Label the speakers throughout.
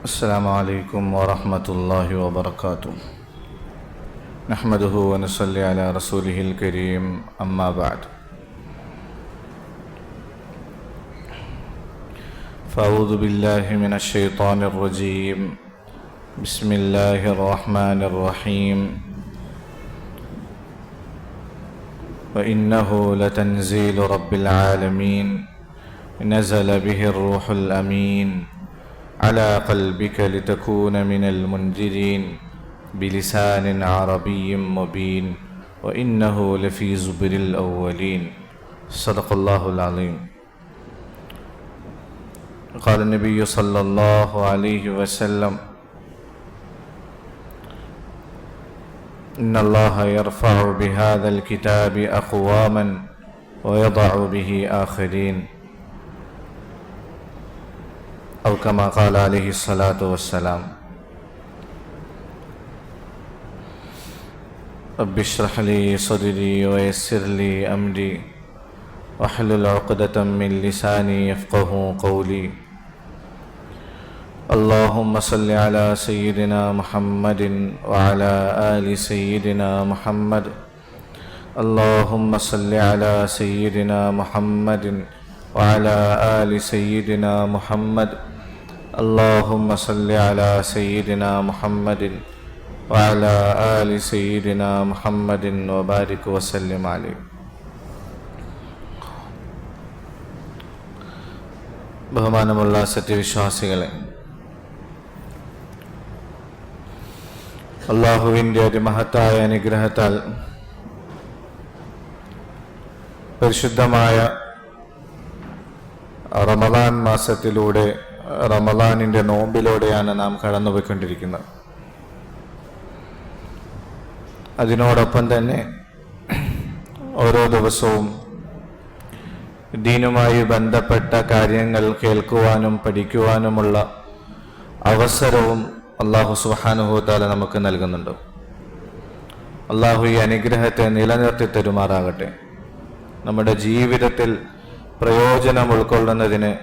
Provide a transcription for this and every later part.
Speaker 1: السلام عليكم ورحمة الله وبركاته. نحمده ونصلي على رسوله الكريم، أما بعد. فأعوذ بالله من الشيطان الرجيم. بسم الله الرحمن الرحيم. وإنه لتنزيل رب العالمين نزل به الروح الأمين على قلبك لتكون من المنذرين بلسان عربي مبين وإنه لفي زبر الأولين. صدق الله العظيم. قال النبي صلى الله عليه وسلم: إن الله يرفع بهذا الكتاب أقواما ويضع به آخرين، أو كما قال عليه الصلاة والسلام. رب اشرح لي صدري ويسر لي أمري واحلل عقدة من لساني يفقه قولي. اللهم صل على سيدنا محمد وعلى آل سيدنا محمد. اللهم صل على سيدنا محمد وعلى آل سيدنا محمد. اللهم صل على سيدنا محمد وعلى آل سيدنا محمد وبارك وسلم عليه. ബഹുമാനമുള്ള സത്യവിശ്വാസികളെ, അള്ളാഹുവിൻ്റെ അതിമഹത്തായ അനുഗ്രഹത്താൽ പരിശുദ്ധമായ റമദാൻ മാസത്തിലൂടെ, റമദാനിൻ്റെ നോമ്പിലൂടെയാണ് നാം കടന്നുപോയിക്കൊണ്ടിരിക്കുന്നത്. അതിനോടൊപ്പം തന്നെ ഓരോ ദിവസവും ദീനുമായി ബന്ധപ്പെട്ട കാര്യങ്ങൾ കേൾക്കുവാനും പഠിക്കുവാനുമുള്ള അവസരവും അല്ലാഹു സുബ്ഹാനഹു വ തആല നമുക്ക് നൽകുന്നുണ്ട്. അല്ലാഹു ഈ അനുഗ്രഹത്തെ നിലനിർത്തി തരുമാറാകട്ടെ. നമ്മുടെ ജീവിതത്തിൽ പ്രയോജനം ഉൾക്കൊള്ളുന്നതിന്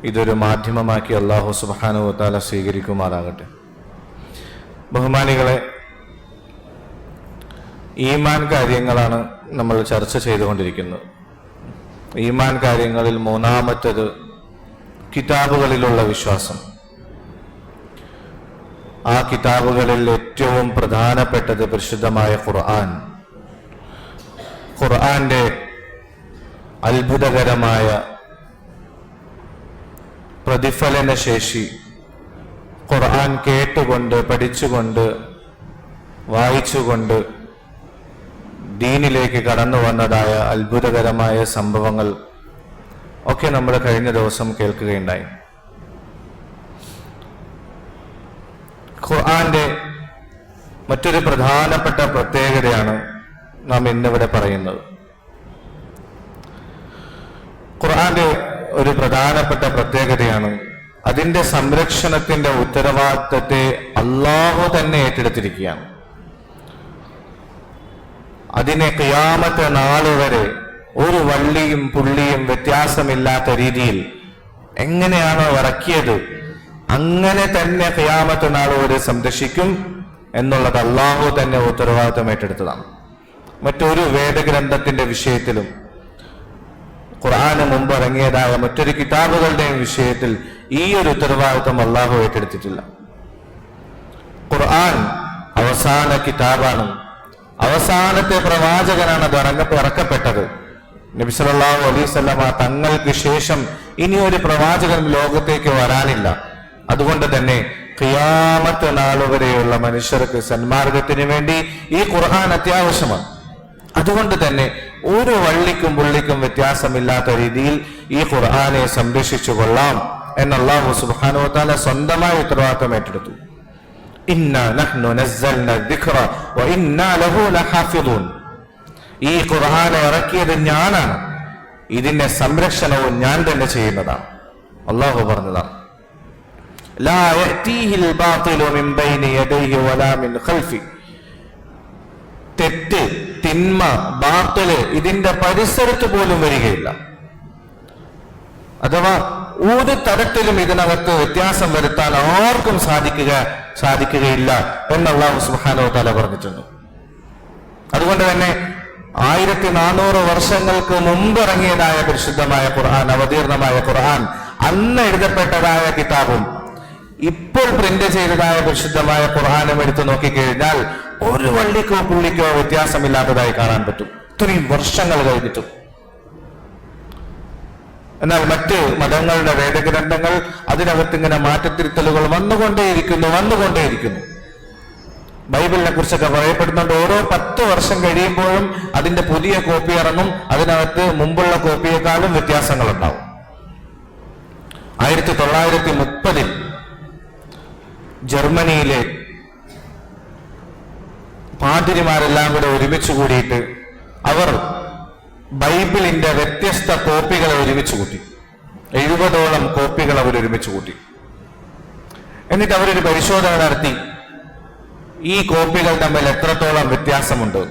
Speaker 1: ഇതൊരു മാധ്യമമാക്കി അല്ലാഹു സുബ്ഹാനഹു വ തആല സ്വീകരിക്കുമാറാകട്ടെ. ബഹുമാനികളെ, ഈമാൻ കാര്യങ്ങളാണ് നമ്മൾ ചർച്ച ചെയ്തുകൊണ്ടിരിക്കുന്നത്. ഈമാൻ കാര്യങ്ങളിൽ മൂന്നാമത്തേത് കിതാബുകളിലുള്ള വിശ്വാസം. ആ കിതാബുകളിൽ ഏറ്റവും പ്രധാനപ്പെട്ടത് പരിശുദ്ധമായ ഖുർആൻ. ഖുർആന്റെ അത്ഭുതകരമായ പ്രതിഫലന ശേഷി, ഖുർആൻ കേട്ടുകൊണ്ട് പഠിച്ചുകൊണ്ട് വായിച്ചുകൊണ്ട് ദീനിലേക്ക് കടന്നു വന്നതായ അത്ഭുതകരമായ സംഭവങ്ങൾ ഒക്കെ നമ്മൾ കഴിഞ്ഞ ദിവസം കേൾക്കുകയുണ്ടായി. ഖുർആന്റെ മറ്റൊരു പ്രധാനപ്പെട്ട പ്രത്യേകതയാണ് നാം ഇന്നിവിടെ പറയുന്നത്. ഖുർആന്റെ ഒരു പ്രധാനപ്പെട്ട പ്രത്യേകതയാണ് അതിൻ്റെ സംരക്ഷണത്തിന്റെ ഉത്തരവാദിത്തത്തെ അല്ലാഹു തന്നെ ഏറ്റെടുത്തിരിക്കുകയാണ്. അതിനെ ഖിയാമത്ത് നാൾ വരെ ഒരു വള്ളിയും പുള്ളിയും വ്യത്യാസമില്ലാത്ത രീതിയിൽ എങ്ങനെയാണോ ഇറക്കിയത് അങ്ങനെ തന്നെ ഖിയാമത്ത് നാൾ വരെ സംരക്ഷിക്കും എന്നുള്ളത് അല്ലാഹു തന്നെ ഉത്തരവാദിത്തം ഏറ്റെടുത്തതാണ്. മറ്റൊരു വേദഗ്രന്ഥത്തിന്റെ വിഷയത്തിലും ഖുർആന് മുമ്പ് ഇറങ്ങിയതായ മറ്റൊരു കിതാബുകളുടെയും വിഷയത്തിൽ ഈ ഒരു ഉത്തരവാദിത്തം അല്ലാഹു ഏറ്റെടുത്തിട്ടില്ല. ഖുർആൻ അവസാന കിതാബാണ്, അവസാനത്തെ പ്രവാചകനാണ് അത് ഇറക്കപ്പെട്ടത്. നബി സല്ലല്ലാഹു അലൈഹി വസല്ലമ തങ്ങൾക്ക് ശേഷം ഇനി ഒരു പ്രവാചകൻ ലോകത്തേക്ക് വരാനില്ല. അതുകൊണ്ട് തന്നെ ഖിയാമത്ത് നാൾ വരെയുള്ള മനുഷ്യർക്ക് സന്മാർഗത്തിന് വേണ്ടി ഈ ഖുർആൻ അത്യാവശ്യമാണ്. അതുകൊണ്ട് തന്നെ ഒരു വള്ളിക്കും പുള്ളിക്കും വ്യത്യാസമില്ലാത്ത രീതിയിൽ ഈ ഖുർആനെ സംരക്ഷിച്ചു കൊള്ളാം എന്ന് അല്ലാഹു സുബ്ഹാനഹു വ തആല സ്വന്തമായ ഉത്തരവാദിത്തം ഏറ്റെടുത്തു. ഇന്നാ നഹ്നു നസ്സൽനാ ദിക്റ വ ഇന്നാ ലഹു ലഹാഫിദൂൻ. ഈ ഖുർആനെ ഇറക്കിയത് ഞാനാണ്, ഇതിന്റെ സംരക്ഷണവും ഞാൻ തന്നെ ചെയ്യുന്നതാണ്. അല്ലാഹു പറഞ്ഞതാണ്, ലാ യഅതീഹിൽ ബാതിലു മിൻ ബൈനി യദൈഹി വലാ മിൻ ഖൽഫി. തെറ്റ്, തിന്മ, ബാത്തില് ഇതിന്റെ പരിസരത്ത് പോലും വരികയില്ല. അഥവാ ഒരു തരത്തിലും ഇതിനകത്ത് വ്യത്യാസം വരുത്താൻ ആർക്കും സാധിക്കുകയില്ല എന്ന് അല്ലാഹു സുബ്ഹാനഹു വ തആല പറഞ്ഞിട്ടുണ്ട്. അതുകൊണ്ട് തന്നെ 1400 വർഷങ്ങൾക്ക് മുമ്പ് ഇറങ്ങിയതായ പരിശുദ്ധമായ ഖുർആൻ, അവതീർണമായ ഖുർആൻ, അന്ന് എഴുതപ്പെട്ടതായ കിതാബും ഇപ്പോൾ പ്രിന്റ് ചെയ്തതായ പരിശുദ്ധമായ ഖുർആനും എടുത്തു നോക്കിക്കഴിഞ്ഞാൽ ഒരു വള്ളിക്കോ പുള്ളിക്കോ വ്യത്യാസമില്ലാത്തതായി കാണാൻ പറ്റും, ഇത്രയും വർഷങ്ങൾ കഴിഞ്ഞിട്ടും. എന്നാൽ മറ്റ് മതങ്ങളുടെ വേദഗ്രന്ഥങ്ങൾ അതിനകത്ത് ഇങ്ങനെ മാറ്റത്തിരുത്തലുകൾ വന്നുകൊണ്ടേയിരിക്കുന്നു. ബൈബിളിനെ കുറിച്ചൊക്കെ പറയപ്പെടുന്നുണ്ട്, ഓരോ 10 വർഷം കഴിയുമ്പോഴും അതിന്റെ പുതിയ കോപ്പി ഇറങ്ങും, അതിനകത്ത് മുമ്പുള്ള കോപ്പിയെക്കാളും വ്യത്യാസങ്ങളുണ്ടാവും. 1930 ജർമ്മനിയിലെ പാതിരിമാരെല്ലാം കൂടെ ഒരുമിച്ച് കൂടിയിട്ട് അവർ ബൈബിളിന്റെ വ്യത്യസ്ത കോപ്പികളെ ഒരുമിച്ച് കൂട്ടി. 70ഓളം കോപ്പികൾ അവർ ഒരുമിച്ച് കൂട്ടി. എന്നിട്ട് അവരൊരു പരിശോധന നടത്തി, ഈ കോപ്പികൾ തമ്മിൽ എത്രത്തോളം വ്യത്യാസമുണ്ട്.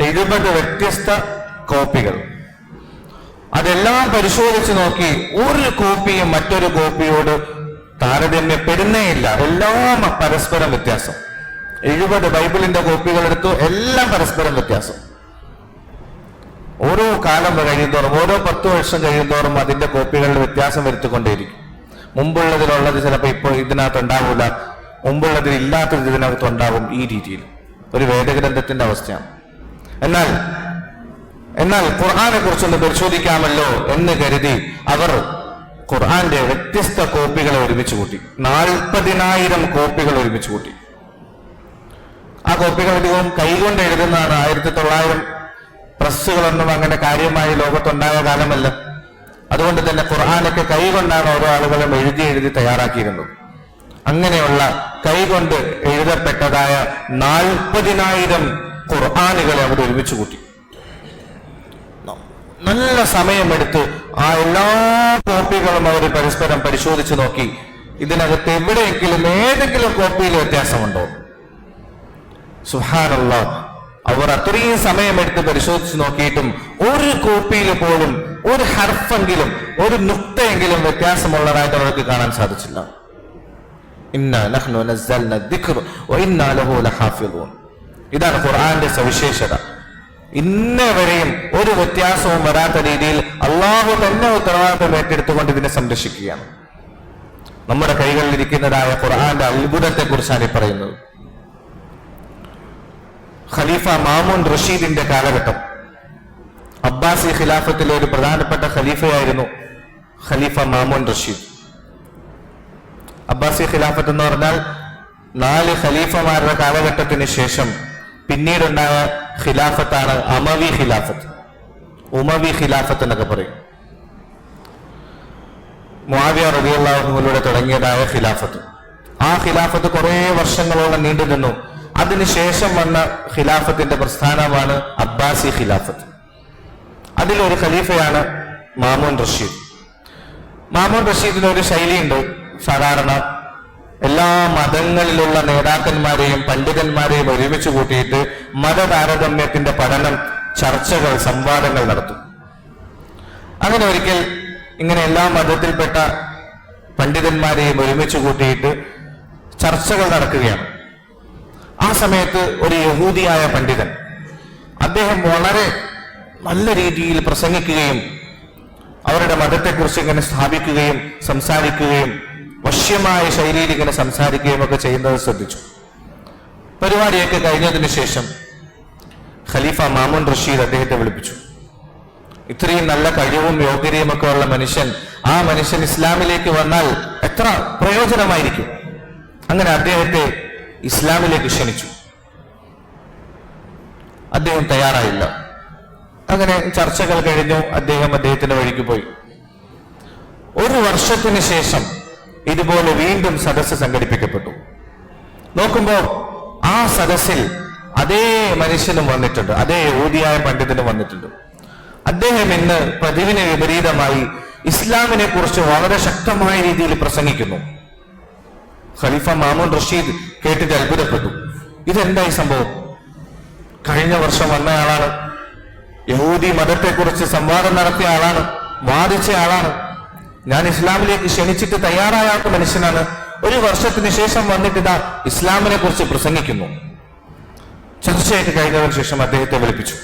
Speaker 1: 70 വ്യത്യസ്ത കോപ്പികൾ, അതെല്ലാം പരിശോധിച്ച് നോക്കി. ഒരു കോപ്പിയും മറ്റൊരു കോപ്പിയോട് താരതമ്യപ്പെടുന്നേയില്ല, എല്ലാം പരസ്പരം വ്യത്യാസം. 70 ബൈബിളിന്റെ കോപ്പികൾ എടുത്തു, എല്ലാം പരസ്പരം വ്യത്യാസം. ഓരോ കാലം കഴിയുന്തോറും, ഓരോ 10 വർഷം കഴിയുന്തോറും അതിന്റെ കോപ്പികളിൽ വ്യത്യാസം വരുത്തിക്കൊണ്ടേയിരിക്കും. മുമ്പുള്ളതിലുള്ളത് ചിലപ്പോൾ ഇപ്പോൾ ഇതിനകത്ത് ഉണ്ടാവില്ല, മുമ്പുള്ളതിൽ ഇല്ലാത്തത് ഇതിനകത്ത് ഉണ്ടാവും. ഈ രീതിയിൽ ഒരു വേദഗ്രന്ഥത്തിന്റെ അവസ്ഥയാണ്. എന്നാൽ ഖുർആനെ കുറിച്ചൊന്ന് പരിശോധിക്കാമല്ലോ എന്ന് കരുതി അവർ ഖുർആന്റെ വ്യത്യസ്ത കോപ്പികളെ ഒരുമിച്ച് കൂട്ടി. 40,000 കോപ്പികൾ ഒരുമിച്ച് കൂട്ടി. ആ കോപ്പികൾ അധികവും കൈകൊണ്ട് എഴുതുന്നതാണ്. 1900 പ്രസ്സുകളൊന്നും അങ്ങനെ കാര്യമായി ലോകത്തുണ്ടായ കാലമല്ല. അതുകൊണ്ട് തന്നെ ഖുർആനൊക്കെ കൈകൊണ്ടാണ് ഓരോ ആളുകളും എഴുതി തയ്യാറാക്കിയിരുന്നത്. അങ്ങനെയുള്ള കൈകൊണ്ട് എഴുതപ്പെട്ടതായ 40,000 ഖുർആനുകളെ അവർ ഒരുമിച്ച് കൂട്ടി. നല്ല സമയമെടുത്ത് ആ എല്ലാ കോപ്പികളും അവർ പരസ്പരം പരിശോധിച്ച് നോക്കി. ഇതിനകത്ത് എവിടെയെങ്കിലും ഏതെങ്കിലും കോപ്പിയിൽ വ്യത്യാസമുണ്ടോ? സുബ്ഹാനല്ലാഹ്, അവർ അത്രയും സമയമെടുത്ത് പരിശോധിച്ച് നോക്കിയിട്ടും ഒരു കോപ്പിയിൽ പോലും ഒരു ഹർഫെങ്കിലും ഒരു നുക്തയെങ്കിലും വ്യത്യാസമുള്ളതായിട്ട് അവർക്ക് കാണാൻ സാധിച്ചില്ല. ഇന്നാ നഹ്നു നസ്സൽനാ ദിക്ർ വ ഇന്നാ ലഹു ലഹാഫിളൂൻ. ഇതാണ് ഖുർആന്റെ സവിശേഷത. ഇന്നേവരെയും ഒരു വ്യത്യാസവും വരാത്ത രീതിയിൽ അള്ളാഹു തന്നെ ഉത്തരവാദിത്വം ഏറ്റെടുത്തുകൊണ്ട് ഇതിനെ സംരക്ഷിക്കുകയാണ്. നമ്മുടെ കൈകളിലിരിക്കുന്നതായ ഖുർആന്റെ അത്ഭുതത്തെ കുറിച്ചാണ് ഈ പറയുന്നത്. ഖലീഫ മാമൂൻ റഷീദിന്റെ കാലഘട്ടം, അബ്ബാസി ഖിലാഫത്തിലെ ഒരു പ്രധാനപ്പെട്ട ഖലീഫയായിരുന്നു ഖലീഫ മാമൂൻ റഷീദ്. അബ്ബാസി ഖിലാഫത്ത് എന്ന് പറഞ്ഞാൽ 4 ഖലീഫമാരുടെ കാലഘട്ടത്തിന് ശേഷം പിന്നീടുണ്ടായ ഖിലാഫത്താണ് അമവി ഖിലാഫത്ത്, ഉമവി ഖിലാഫത്ത് എന്നൊക്കെ പറയും. മുആവിയ റളിയല്ലാഹു അൻഹുവിലൂടെ തുടങ്ങിയതായ ഖിലാഫത്ത്. ആ ഖിലാഫത്ത് കുറെ വർഷങ്ങളോളം നീണ്ടു നിന്നു. അതിനുശേഷം വന്ന ഖിലാഫത്തിന്റെ പ്രസ്ഥാനമാണ് അബ്ബാസി ഖിലാഫത്ത്. അതിലൊരു ഖലീഫയാണ് മാമൂൻ റഷീദ്. മാമൂൻ റഷീദിന് ഒരു ശൈലിയുണ്ട്. സാധാരണ എല്ലാ മതങ്ങളിലുള്ള നേതാക്കന്മാരെയും പണ്ഡിതന്മാരെയും ഒരുമിച്ച് കൂട്ടിയിട്ട് മതതാരതമ്യത്തിന്റെ പഠനം, ചർച്ചകൾ, സംവാദങ്ങൾ നടത്തും. അങ്ങനെ ഒരിക്കൽ ഇങ്ങനെ എല്ലാ മതത്തിൽപ്പെട്ട പണ്ഡിതന്മാരെയും ഒരുമിച്ച് കൂട്ടിയിട്ട് ചർച്ചകൾ നടക്കുകയാണ്. ആ സമയത്ത് ഒരു യഹൂദിയായ പണ്ഡിതൻ, അദ്ദേഹം വളരെ നല്ല രീതിയിൽ പ്രസംഗിക്കുകയും അവരുടെ മതത്തെക്കുറിച്ച് ഇങ്ങനെ സ്ഥാപിക്കുകയും സംസാരിക്കുകയും വശ്യമായ ശൈലിയിൽ ഇങ്ങനെ സംസാരിക്കുകയും ഒക്കെ ചെയ്യുന്നത് ശ്രദ്ധിച്ചു. പരിപാടിയൊക്കെ കഴിഞ്ഞതിന് ശേഷം ഖലീഫ മാമൂൻ റഷീദ് അദ്ദേഹത്തെ വിളിപ്പിച്ചു. ഇത്രയും നല്ല കഴിവും യോഗ്യതയും ഒക്കെ ഉള്ള മനുഷ്യൻ, ആ മനുഷ്യൻ ഇസ്ലാമിലേക്ക് വന്നാൽ എത്ര പ്രയോജനമായിരിക്കും. അങ്ങനെ അദ്ദേഹത്തെ ഇസ്ലാമിലേക്ക് ക്ഷണിച്ചു. അദ്ദേഹം തയ്യാറായില്ല. അങ്ങനെ ചർച്ചകൾ കഴിഞ്ഞു. അദ്ദേഹത്തിന്റെ വഴിക്ക് പോയി. 1 വർഷത്തിന് ശേഷം ഇതുപോലെ വീണ്ടും സദസ്സ് സംഘടിപ്പിക്കപ്പെട്ടു. നോക്കുമ്പോൾ ആ സദസ്സിൽ അതേ മനുഷ്യനും വന്നിട്ടുണ്ട്, അതേ യഹൂദിയായ പണ്ഡിതനും വന്നിട്ടുണ്ട്. അദ്ദേഹം ഇന്ന് പതിവിന് വിപരീതമായി ഇസ്ലാമിനെ കുറിച്ച് വളരെ ശക്തമായ രീതിയിൽ പ്രസംഗിക്കുന്നു. ഖലീഫ മാമൂൻ റഷീദ് കേട്ടിട്ട് അത്ഭുതപ്പെട്ടു. ഇതെന്തായി സംഭവം? കഴിഞ്ഞ വർഷം വന്നയാളാണ്, യഹൂദി മതത്തെക്കുറിച്ച് സംവാദം നടത്തിയ ആളാണ്, വാദിച്ച ആളാണ്. ഞാൻ ഇസ്ലാമിലേക്ക് ക്ഷണിച്ചിട്ട് തയ്യാറായാത്ത മനുഷ്യനാണ്. ഒരു വർഷത്തിന് ശേഷം വന്നിട്ട് ഇതാ ഇസ്ലാമിനെ കുറിച്ച് പ്രസംഗിക്കുന്നു. ചർച്ചയൊക്കെ കഴിഞ്ഞതിന് ശേഷം അദ്ദേഹത്തെ വിളിപ്പിച്ചു.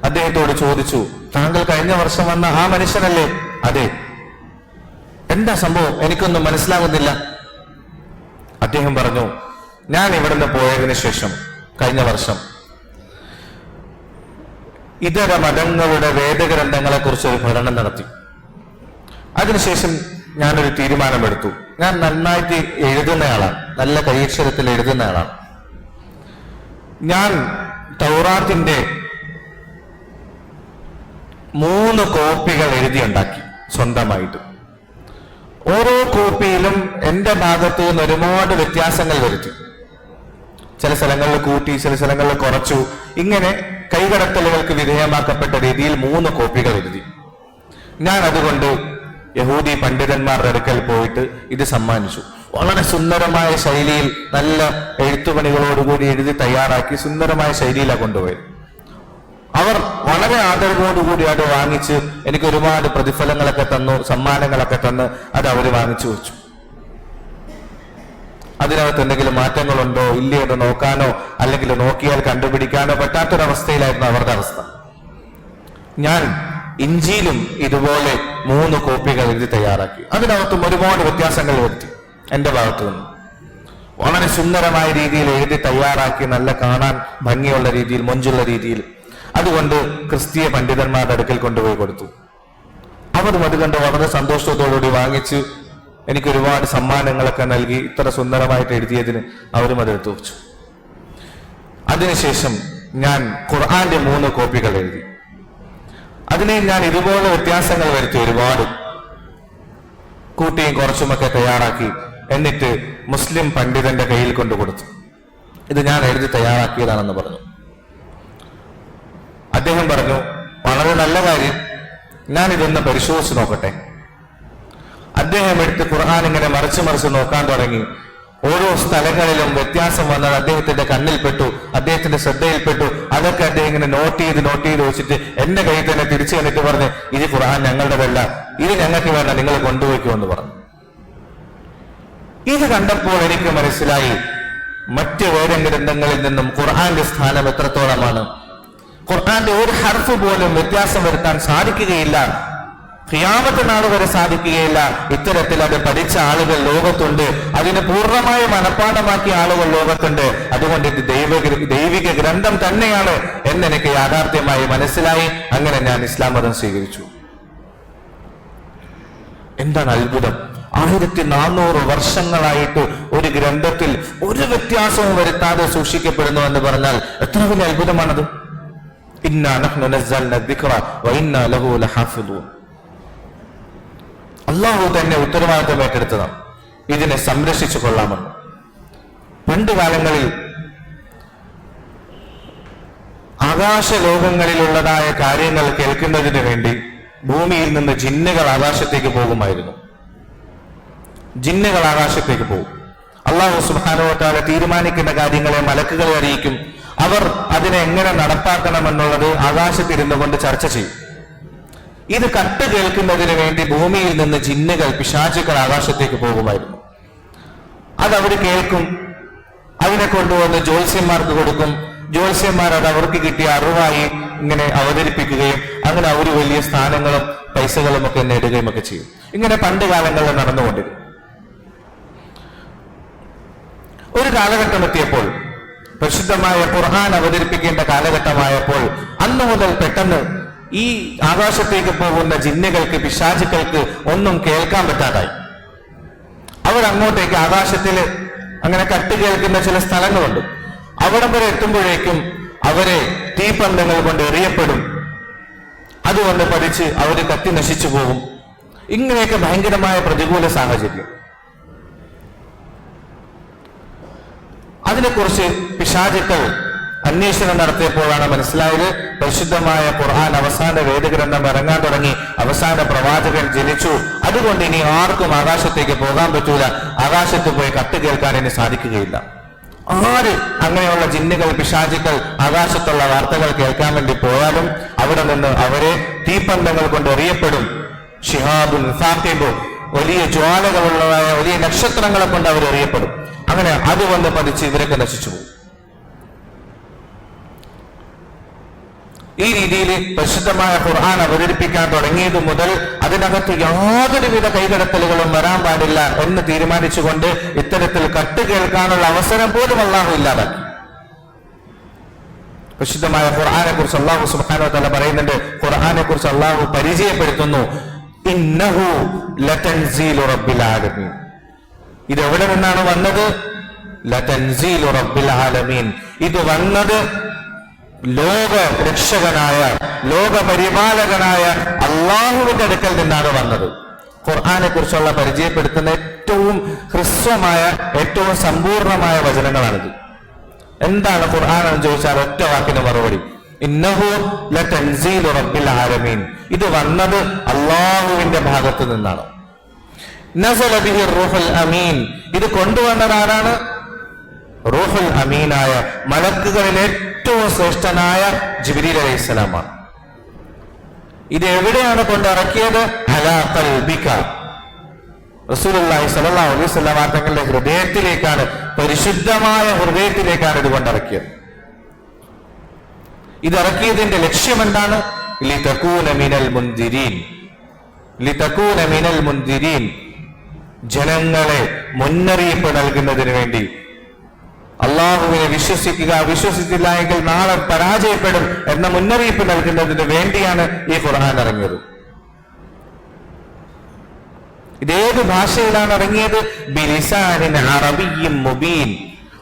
Speaker 1: അദ്ദേഹത്തോട് ചോദിച്ചു, താങ്കൾ കഴിഞ്ഞ വർഷം വന്ന ആ മനുഷ്യനല്ലേ? അതെ. എന്താ സംഭവം? എനിക്കൊന്നും മനസ്സിലാകുന്നില്ല. അദ്ദേഹം പറഞ്ഞു, ഞാൻ ഇവിടുന്ന് പോയതിനു ശേഷം കഴിഞ്ഞ വർഷം ഇതര മതങ്ങളുടെ വേദഗ്രന്ഥങ്ങളെ കുറിച്ച് ഒരു പഠനം നടത്തി. അതിനുശേഷം ഞാനൊരു തീരുമാനമെടുത്തു. ഞാൻ നന്നായിട്ട് എഴുതുന്നയാളാണ്, നല്ല കൈയക്ഷരത്തിൽ എഴുതുന്നയാളാണ്. ഞാൻ തൗറാത്തിന്റെ 3 കോപ്പികൾ എഴുതിയുണ്ടാക്കി സ്വന്തമായിട്ട്. ഓരോ കോപ്പിയിലും എന്റെ ഭാഗത്തു നിന്ന് ഒരുപാട് വ്യത്യാസങ്ങൾ വരുത്തി. ചില സ്ഥലങ്ങളിൽ കൂട്ടി, ചില സ്ഥലങ്ങളിൽ കുറച്ചു. ഇങ്ങനെ കൈകടത്തലുകൾക്ക് വിധേയമാക്കപ്പെട്ട രീതിയിൽ 3 കോപ്പികൾ എഴുതി. ഞാൻ അതുകൊണ്ട് യഹൂദി പണ്ഡിതന്മാരുടെ അടുക്കൽ പോയിട്ട് ഇത് സമ്മാനിച്ചു. വളരെ സുന്ദരമായ ശൈലിയിൽ, നല്ല എഴുത്തുപണികളോടുകൂടി എഴുതി തയ്യാറാക്കി സുന്ദരമായ ശൈലിയിലാണ് കൊണ്ടുപോയത്. അവർ വളരെ ആദരവോടുകൂടി അത് വാങ്ങിച്ച് എനിക്ക് ഒരുപാട് പ്രതിഫലങ്ങളൊക്കെ തന്നു, സമ്മാനങ്ങളൊക്കെ തന്ന് അത് അവർ വാങ്ങിച്ചു വെച്ചു. അതിനകത്ത് എന്തെങ്കിലും മാറ്റങ്ങളുണ്ടോ ഇല്ലേ എന്ന് നോക്കാനോ അല്ലെങ്കിൽ നോക്കിയാൽ കണ്ടുപിടിക്കാനോ പറ്റാത്തൊരവസ്ഥയിലായിരുന്നു അവരുടെ അവസ്ഥ. ഞാൻ ഇഞ്ചിയിലും ഇതുപോലെ 3 കോപ്പികൾ എഴുതി തയ്യാറാക്കി. അതിനകത്തും ഒരുപാട് വ്യത്യാസങ്ങൾ വരുത്തി. എന്റെ ഭാഗത്തു നിന്ന് വളരെ സുന്ദരമായ രീതിയിൽ എഴുതി തയ്യാറാക്കി, നല്ല കാണാൻ ഭംഗിയുള്ള രീതിയിൽ, മൊഞ്ചുള്ള രീതിയിൽ. അതുകൊണ്ട് ക്രിസ്തീയ പണ്ഡിതന്മാരുടെ അടുക്കൽ കൊണ്ടുപോയി കൊടുത്തു. അവരും അത് കണ്ട് വളരെ സന്തോഷത്തോടുകൂടി വാങ്ങിച്ച് എനിക്ക് ഒരുപാട് സമ്മാനങ്ങളൊക്കെ നൽകി. ഇത്ര സുന്ദരമായിട്ട് എഴുതിയതിന് അവരും അതെടുത്തു വെച്ചു. അതിനുശേഷം ഞാൻ ഖുർആന്റെ 3 കോപ്പികൾ എഴുതി. അതിനെ ഞാൻ ഇതുപോലെ വ്യത്യാസങ്ങൾ വരുത്തി, ഒരുപാട് കൂട്ടിയും കുറച്ചുമൊക്കെ തയ്യാറാക്കി. എന്നിട്ട് മുസ്ലിം പണ്ഡിതന്റെ കയ്യിൽ കൊണ്ടു കൊടുത്തു. ഇത് ഞാൻ എഴുതി തയ്യാറാക്കിയതാണെന്ന് പറഞ്ഞു. അദ്ദേഹം പറഞ്ഞു, വളരെ നല്ല കാര്യം, ഞാൻ ഇതൊന്ന് പരിശോധിച്ച് നോക്കട്ടെ. അദ്ദേഹം എടുത്ത് ഖുർആൻ ഇങ്ങനെ മറിച്ച് നോക്കാൻ തുടങ്ങി. ഓരോ സ്ഥലങ്ങളിലും വ്യത്യാസം വന്നത് അദ്ദേഹത്തിന്റെ കണ്ണിൽപ്പെട്ടു, അദ്ദേഹത്തിന്റെ ശ്രദ്ധയിൽപ്പെട്ടു. അതൊക്കെ അദ്ദേഹം ഇങ്ങനെ നോട്ട് ചെയ്ത് വെച്ചിട്ട് എന്റെ കയ്യിൽ തന്നെ തിരിച്ചു തന്നിട്ട് പറഞ്ഞ്, ഇത് ഖുർആൻ ഞങ്ങളുടേതല്ല, ഇത് ഞങ്ങൾക്ക് വേണ്ട, നിങ്ങൾ കൊണ്ടുപോയിക്കുമെന്ന് പറഞ്ഞു. ഇത് കണ്ടപ്പോൾ എനിക്ക് മനസ്സിലായി, മറ്റ് വേദഗ്രന്ഥങ്ങളിൽ നിന്നും ഖുർആന്റെ സ്ഥാനം എത്രത്തോളമാണ്. ഖുർആന്റെ ഒരു ഹർഫ് പോലും വ്യത്യാസം വരുത്താൻ സാധിക്കുകയില്ല, ഖിയാമത്ത് നാൾ വരെ സാധിക്കുകയില്ല. ഇത്തരത്തിൽ അത് പഠിച്ച ആളുകൾ ലോകത്തുണ്ട്, അതിന് പൂർണ്ണമായ മനഃപ്പാഠമാക്കിയ ആളുകൾ ലോകത്തുണ്ട്. അതുകൊണ്ട് ഇത് ദൈവിക ഗ്രന്ഥം തന്നെയാണ് എന്നെനിക്ക് യാഥാർത്ഥ്യമായി മനസ്സിലായി. അങ്ങനെ ഞാൻ ഇസ്ലാം മതം സ്വീകരിച്ചു. എന്താണ് അത്ഭുതം! 1400 വർഷങ്ങളായിട്ട് ഒരു ഗ്രന്ഥത്തിൽ ഒരു വ്യത്യാസവും വരുത്താതെ സൂക്ഷിക്കപ്പെടുന്നു എന്ന് പറഞ്ഞാൽ എത്ര വലിയ അത്ഭുതമാണത്! ഇന്നാ നഹ്നു നസ്സൽനാ ദിക്റ വ ഇന്നാ ലഹു ലഹാഫിദൂൻ. അല്ലാഹു തന്നെ ഉത്തരവാദിത്വം ഏറ്റെടുത്തതാണ് ഇതിനെ സംരക്ഷിച്ചു കൊള്ളാമെന്ന്. പണ്ട് കാലങ്ങളിൽ ആകാശ ലോകങ്ങളിലുള്ളതായ കാര്യങ്ങൾ കേൾക്കുന്നതിന് വേണ്ടി ഭൂമിയിൽ നിന്ന് ജിന്നുകൾ ആകാശത്തേക്ക് പോകുമായിരുന്നു. ജിന്നുകൾ ആകാശത്തേക്ക് പോകും. അല്ലാഹു സുബ്ഹാനഹു വ തആല തീരുമാനിക്കുന്ന കാര്യങ്ങളെ മലക്കുകളെ അറിയിക്കും. അവർ അതിനെ എങ്ങനെ നടപ്പാക്കണമെന്നുള്ളത് ആകാശത്തിരുന്നു കൊണ്ട് ചർച്ച ചെയ്യും. ഇത് കട്ട് കേൾക്കുന്നതിന് വേണ്ടി ഭൂമിയിൽ നിന്ന് ജിന്നുകൾ, പിശാചുക്കൾ ആകാശത്തേക്ക് പോകുമായിരുന്നു. അതവർ കേൾക്കും. അതിനെ കൊണ്ടുവന്ന് ജ്യോത്സ്യന്മാർക്ക് കൊടുക്കും. ജ്യോത്സ്യന്മാർ അത് അവർക്ക് കിട്ടിയ അറിവായി ഇങ്ങനെ അവതരിപ്പിക്കുകയും അങ്ങനെ അവർ വലിയ സ്ഥാനങ്ങളും പൈസകളും ഒക്കെ നേടുകയും ഒക്കെ ചെയ്യും. ഇങ്ങനെ പണ്ട് കാലങ്ങളിൽ നടന്നുകൊണ്ടിരുന്നു. ഒരു കാലഘട്ടം എത്തിയപ്പോൾ, പരിശുദ്ധമായ ഖുർആൻ അവതരിപ്പിക്കേണ്ട കാലഘട്ടമായപ്പോൾ, അന്നു മുതൽ പെട്ടെന്ന് ഈ ആകാശത്തേക്ക് പോകുന്ന ജിന്നുകൾക്ക്, പിശാചുക്കൾക്ക് ഒന്നും കേൾക്കാൻ പറ്റാതായി. അവർ അങ്ങോട്ടേക്ക് ആകാശത്തിൽ അങ്ങനെ കട്ട് കേൾക്കുന്ന ചില സ്ഥലങ്ങളുണ്ട്. അവിടം വരെ എത്തുമ്പോഴേക്കും അവരെ തീപ്പന്തങ്ങൾ കൊണ്ട് എറിയപ്പെടും. അതുകൊണ്ട് പഠിച്ച് അവർ കത്തി നശിച്ചു പോകും. ഇങ്ങനെയൊക്കെ ഭയങ്കരമായ പ്രതികൂല സാഹചര്യം. അതിനെക്കുറിച്ച് പിശാചുക്കൾ അന്വേഷണം നടത്തിയപ്പോഴാണ് മനസ്സിലായത്, പരിശുദ്ധമായ ഖുർആൻ അവസാന വേദഗ്രന്ഥം ഇറങ്ങാൻ തുടങ്ങി, അവസാന പ്രവാചകൻ ജനിച്ചു. അതുകൊണ്ട് ഇനി ആർക്കും ആകാശത്തേക്ക് പോകാൻ പറ്റൂല, ആകാശത്ത് പോയി കത്ത് കേൾക്കാൻ ഇനി സാധിക്കുകയില്ല. ആര് അങ്ങനെയുള്ള ജിന്നുകൾ, പിശാചുക്കൾ ആകാശത്തുള്ള വാർത്തകൾ കേൾക്കാൻ വേണ്ടി പോയാലും അവിടെ നിന്ന് അവരെ തീപ്പന്തങ്ങൾ കൊണ്ട് എറിയപ്പെടും, ഷിഹാബുൻ സാഖിബ്, വലിയ ജ്വാലകളുള്ളതായ വലിയ നക്ഷത്രങ്ങളെ കൊണ്ട് അവർ അറിയപ്പെടും. അങ്ങനെ അത് വന്ന് പതിച്ച് ഇവരൊക്കെ നശിച്ചു പോകും. ഈ രീതിയിൽ പരിശുദ്ധമായ ഖുർആൻ അവതരിപ്പിക്കാൻ തുടങ്ങിയത് മുതൽ അതിനകത്ത് യാതൊരുവിധ കൈകടത്തലുകളും വരാൻ പാടില്ല എന്ന് തീരുമാനിച്ചുകൊണ്ട് ഇത്തരത്തിൽ കട്ട് കേൾക്കാനുള്ള അവസരം പോലും അല്ലാഹു ഇല്ലാതാക്കി. പരിശുദ്ധമായ ഖുർആനെ കുറിച്ച് അല്ലാഹു സുബ്ഹാനഹു വ തആല പറയുന്നുണ്ട്. ഖുർആനെ കുറിച്ച് അല്ലാഹു പരിചയപ്പെടുത്തുന്നു, ഇന്നഹു ലതൻസീലു റബ്ബിൽ ആലമീൻ. ഇത് എവിടെ നിന്നാണ് വന്നത്? ലതൻസീലു റബ്ബിൽ ആലമീൻ. ഇത് വന്നത് ലോക രക്ഷകനായ ലോക പരിപാലകനായ അള്ളാഹുവിന്റെ അടുക്കൽ നിന്നാണ് വന്നത്. ഖുർആനെ കുറിച്ചുള്ള പരിചയപ്പെടുത്തുന്ന ഏറ്റവും ഹ്രസ്വമായ ഏറ്റവും സമ്പൂർണമായ വചനങ്ങളാണിത്. എന്താണ് ഖുർആൻ എന്ന് ചോദിച്ചാൽ ഒറ്റ വാക്കിന് മറുപടി, ഇന്നഹു ലതൻസീലു റബ്ബിൽ ആലമീൻ. ഇത് വന്നത് അള്ളാഹുവിന്റെ ഭാഗത്ത് നിന്നാണ്. നസല ബിഹി റൂഹുൽ അമീൻ. ഇത് കൊണ്ടുവന്നത് ആരാണ്? റൂഹുൽ അമീനായ മലക്കുകളിൽ ഏറ്റവും ശ്രേഷ്ഠനായ ജിബ്രീൽ അലൈഹിസ്സലാമാണ്. ഇത് എവിടെയാണ് കൊണ്ടിറക്കിയത്? അലാ ഖൽബിക. റസൂലുള്ളാഹി സ്വല്ലല്ലാഹു അലൈഹി വസല്ലം തങ്ങളുടെ ഹൃദയത്തിലേക്കാണ്, പരിശുദ്ധമായ ഹൃദയത്തിലേക്കാണ് ഇത് കൊണ്ടിറക്കിയത്. ഇതിറക്കിയതിന്റെ ലക്ഷ്യം എന്താണ്? ലിതകൂന മിനൽ മുൻദിരീൻ. ലിതകൂന മിനൽ മുൻദിരീൻ, ജനങ്ങളെ മുന്നറിയിപ്പ് നൽകുന്നതിന് വേണ്ടി. അള്ളാഹുവിനെ വിശ്വസിക്കുക, വിശ്വസിച്ചില്ല എങ്കിൽ നാളെ പരാജയപ്പെടും എന്ന മുന്നറിയിപ്പ് നൽകുന്നതിന് വേണ്ടിയാണ് ഈ ഖുർആൻ ഇറങ്ങിയത്. ഇതേത് ഭാഷയിലാണ് ഇറങ്ങിയത്? ബിലിസാനിൻ അറബിയ്യിൻ മുബീൻ.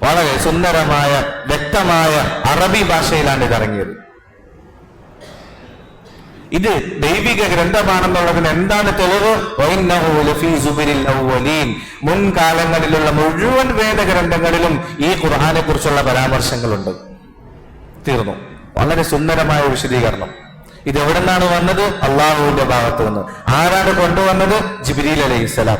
Speaker 1: വളരെ സുന്ദരമായ വ്യക്തമായ അറബി ഭാഷയിലാണ് ഇത് ഇറങ്ങിയത്. ഇത് ദൈവിക ഗ്രന്ഥമാണെന്നുള്ളതിന് എന്താണ് തെളിവ്? മുൻകാലങ്ങളിലുള്ള മുഴുവൻ വേദഗ്രന്ഥങ്ങളിലും ഈ ഖുർആനെ കുറിച്ചുള്ള പരാമർശങ്ങളുണ്ട്. തീർന്നു. വളരെ സുന്ദരമായ വിശദീകരണം. ഇത് എവിടെ നിന്നാണ് വന്നത്? അള്ളാഹുവിന്റെ ഭാഗത്ത് നിന്ന്. ആരാണ് കൊണ്ടുവന്നത്? ജിബ്രീൽ അലൈഹിസ്സലാം.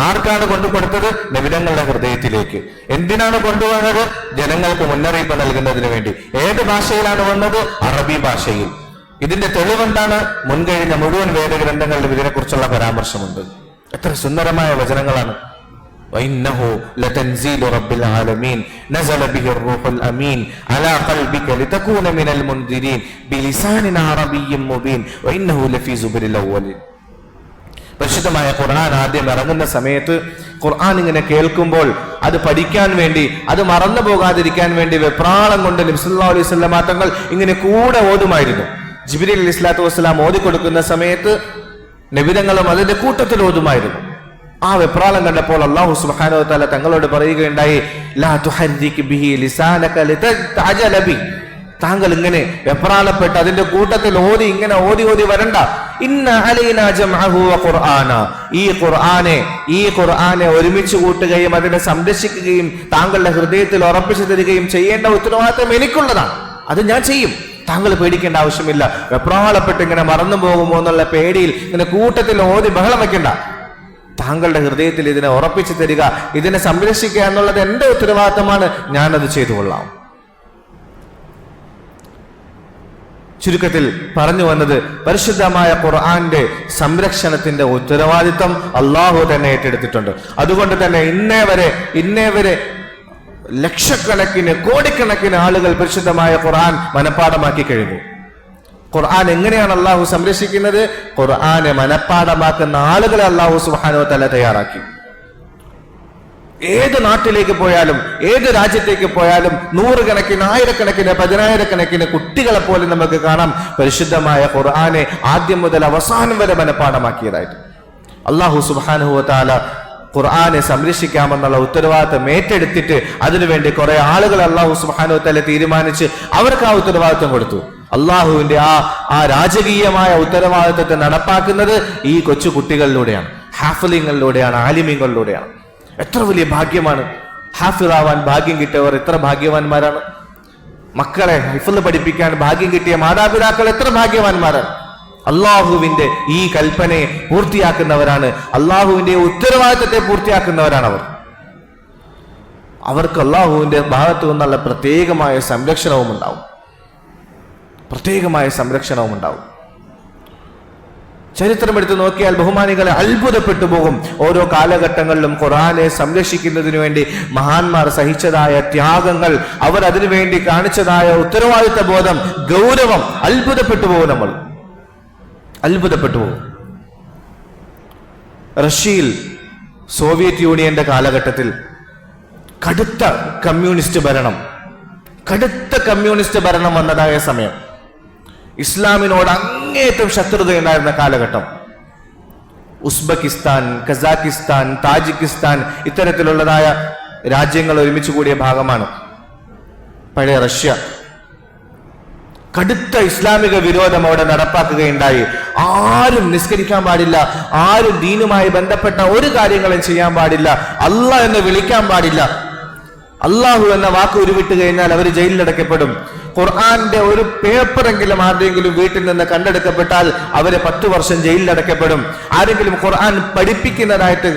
Speaker 1: ആർക്കാണ് കൊണ്ടുകൊടുത്തത്? നബിതങ്ങളുടെ ഹൃദയത്തിലേക്ക്. എന്തിനാണ് കൊണ്ടുവന്നത്? ജനങ്ങൾക്ക് മുന്നറിയിപ്പ് നൽകുന്നതിന് വേണ്ടി. ഏത് ഭാഷയിലാണ് വന്നത്? അറബി ഭാഷയിൽ. ഇതിന്റെ തെളിവെന്താണ്? മുൻകഴിഞ്ഞ മുഴുവൻ വേദഗ്രന്ഥങ്ങളിലും ഇതിനെക്കുറിച്ചുള്ള പരാമർശമുണ്ട്. എത്ര സുന്ദരമായ വചനങ്ങളാണ്. വഇന്നഹു ലതൻസീലു റബ്ബിൽ ആലമീൻ നസല ബിഹി റൂഹുൽ അമീൻ അലാ ഖൽബിക ലിതകൂന മിനൽ മുൻദിരീൻ ബിലിസാനിൻ അറബിയ്യിൻ മുബീൻ വഇന്നഹു ലഫീ സുബരിൽ അവ്വലീൻ. പരിശുദ്ധമായ ഖുർആൻ ആദ്യം ഇറങ്ങുന്ന സമയത്ത് ഖുർആൻ ഇങ്ങനെ കേൾക്കുമ്പോൾ അത് പഠിക്കാൻ വേണ്ടി, അത് മറന്നു പോകാതിരിക്കാൻ വേണ്ടി വെപ്രാളം കൊണ്ട് നബി സല്ലല്ലാഹു അലൈഹി വസല്ലം തങ്ങൾ ഇങ്ങനെ കൂടെ ഓതുമായിരുന്നു. ജിബ്രീൽ അലൈഹിസ്സലാത്തു വസ്സലാം ഓതിക്കൊടുക്കുന്ന സമയത്ത് നബിതങ്ങളും അതിന്റെ കൂട്ടത്തിൽ ഓതുമായിരുന്നു. ആ വെപ്രാളം കണ്ടപ്പോൾ അല്ലാഹു സുബ്ഹാനഹു വ തആല തങ്ങളോട് പറയുകയുണ്ടായി, ലാ തുഹർരിക് ബിഹി ലിസാനക ലിതഅജല ബി. താങ്കൾ ഇങ്ങനെ വെപ്രാളപ്പെട്ട് അതിന്റെ കൂട്ടത്തിൽ ഇങ്ങനെ ഓതി വരണ്ട. ഇന്ന അലൈനാ ജംഅഹു വ ഖുർആന. ഈ ഖുർആനെ ഒരുമിച്ച് കൂട്ടുകയും അതിനെ സംരക്ഷിക്കുകയും താങ്കളുടെ ഹൃദയത്തിൽ ഉറപ്പിച്ചു തരികയും ചെയ്യേണ്ട ഉത്തരവാദിത്വം എനിക്കുള്ളതാണ്. അത് ഞാൻ ചെയ്യും. താങ്കൾ പേടിക്കേണ്ട ആവശ്യമില്ല. വെപ്രാളപ്പെട്ട് ഇങ്ങനെ മറന്നു പോകുമോ എന്നുള്ള പേടിയിൽ ഇങ്ങനെ കൂട്ടത്തിൽ ബഹളം വെക്കണ്ട. താങ്കളുടെ ഹൃദയത്തിൽ ഇതിനെ ഉറപ്പിച്ചു തരിക, ഇതിനെ സംരക്ഷിക്കുക എന്നുള്ളത് എന്റെ ഉത്തരവാദിത്തമാണ്. ഞാനത് ചെയ്തു കൊള്ളാം. ചുരുക്കത്തിൽ പറഞ്ഞു വന്നത്, പരിശുദ്ധമായ ഖുർആന്റെ സംരക്ഷണത്തിന്റെ ഉത്തരവാദിത്തം അള്ളാഹു തന്നെ ഏറ്റെടുത്തിട്ടുണ്ട്. അതുകൊണ്ട് തന്നെ ഇന്നേ വരെ ലക്ഷക്കണക്കിന് കോടിക്കണക്കിന് ആളുകൾ പരിശുദ്ധമായ ഖുർആൻ മനഃപ്പാഠമാക്കി കഴിഞ്ഞു. ഖുർആൻ എങ്ങനെയാണ് അള്ളാഹു സംരക്ഷിക്കുന്നത്? ഖുർആനെ മനഃപ്പാഠമാക്കുന്ന ആളുകളെ അള്ളാഹു സുബ്ഹാനഹു വ തആല തയ്യാറാക്കി. ഏത് നാട്ടിലേക്ക് പോയാലും ഏത് രാജ്യത്തേക്ക് പോയാലും നൂറുകണക്കിന് ആയിരക്കണക്കിന് പതിനായിരക്കണക്കിന് കുട്ടികളെ പോലെ നമുക്ക് കാണാം പരിശുദ്ധമായ ഖുർആനെ ആദ്യം മുതൽ അവസാനം വരെ മനഃപ്പാഠമാക്കിയതായിട്ട്. അള്ളാഹു സുബ്ഹാനഹു വ തആല ഖുർആനെ സംരക്ഷിക്കാമെന്നുള്ള ഉത്തരവാദിത്തം ഏറ്റെടുത്തിട്ട് അതിനുവേണ്ടി കുറെ ആളുകൾ അള്ളാഹു സുബ്ഹാനഹു വ തആല തീരുമാനിച്ച് അവർക്ക് ആ ഉത്തരവാദിത്തം കൊടുത്തു. അള്ളാഹുവിന്റെ ആ രാജകീയമായ ഉത്തരവാദിത്തത്തെ നടപ്പാക്കുന്നത് ഈ കൊച്ചു കുട്ടികളിലൂടെയാണ്, ഹാഫിളിങ്ങളിലൂടെയാണ്, ആലിമീങ്ങളിലൂടെയാണ്. എത്ര വലിയ ഭാഗ്യമാണ്! ഹാഫിളാവാൻ ഭാഗ്യം കിട്ടിയവർ എത്ര ഭാഗ്യവാന്മാരാണ്! മക്കളെ ഹിഫ്ള് പഠിപ്പിക്കാൻ ഭാഗ്യം കിട്ടിയ മാതാപിതാക്കൾ എത്ര ഭാഗ്യവാന്മാരാണ്! അള്ളാഹുവിന്റെ ഈ കൽപ്പനയെ പൂർത്തിയാക്കുന്നവരാണ്, അള്ളാഹുവിന്റെ ഉത്തരവാദിത്തത്തെ പൂർത്തിയാക്കുന്നവരാണ് അവർ. അവർക്ക് അള്ളാഹുവിന്റെ ഭാഗത്തു നിന്നുള്ള പ്രത്യേകമായ സംരക്ഷണവും ഉണ്ടാവും. ചരിത്രം എടുത്തു നോക്കിയാൽ ബഹുമാനികളെ അത്ഭുതപ്പെട്ടു പോകും. ഓരോ കാലഘട്ടങ്ങളിലും ഖുർആനെ സംരക്ഷിക്കുന്നതിനു വേണ്ടി മഹാന്മാർ സഹിച്ചതായ ത്യാഗങ്ങൾ, അവർ അതിനു വേണ്ടി കാണിച്ചതായ ഉത്തരവാദിത്ത ബോധം, ഗൗരവം, അത്ഭുതപ്പെട്ടു പോകും. നമ്മൾ അത്ഭുതപ്പെട്ടു പോകും. റഷ്യയിൽ സോവിയറ്റ് യൂണിയന്റെ കാലഘട്ടത്തിൽ കടുത്ത കമ്മ്യൂണിസ്റ്റ് ഭരണം വന്നതായ സമയം, ഇസ്ലാമിനോട് അങ്ങേയറ്റം ശത്രുതയുണ്ടായിരുന്ന കാലഘട്ടം. ഉസ്ബെക്കിസ്ഥാൻ, കസാക്കിസ്ഥാൻ, താജിക്കിസ്ഥാൻ ഇത്തരത്തിലുള്ളതായ രാജ്യങ്ങൾ ഒരുമിച്ച് കൂടിയ ഭാഗമാണ് പഴയ റഷ്യ. കടുത്ത ഇസ്ലാമിക വിരോധം അവിടെ നടപ്പാക്കുകയുണ്ടായി. ആരും നിസ്കരിക്കാൻ പാടില്ല, ആരും ദീനുമായി ബന്ധപ്പെട്ട ഒരു കാര്യങ്ങളും ചെയ്യാൻ പാടില്ല, അല്ലാഹ് എന്ന് വിളിക്കാൻ പാടില്ല. അള്ളാഹു എന്ന വാക്ക് ഉരുവിട്ട് കഴിഞ്ഞാൽ അവർ ജയിലിലടക്കപ്പെടും. ഖുർആന്റെ ഒരു പേപ്പറെങ്കിലും ആരുടെയെങ്കിലും വീട്ടിൽ നിന്ന് കണ്ടെടുക്കപ്പെട്ടാൽ അവരെ 10 വർഷം ജയിലിലടക്കപ്പെടും. ആരെങ്കിലും ഖുർആൻ പഠിപ്പിക്കുന്നതായിട്ട്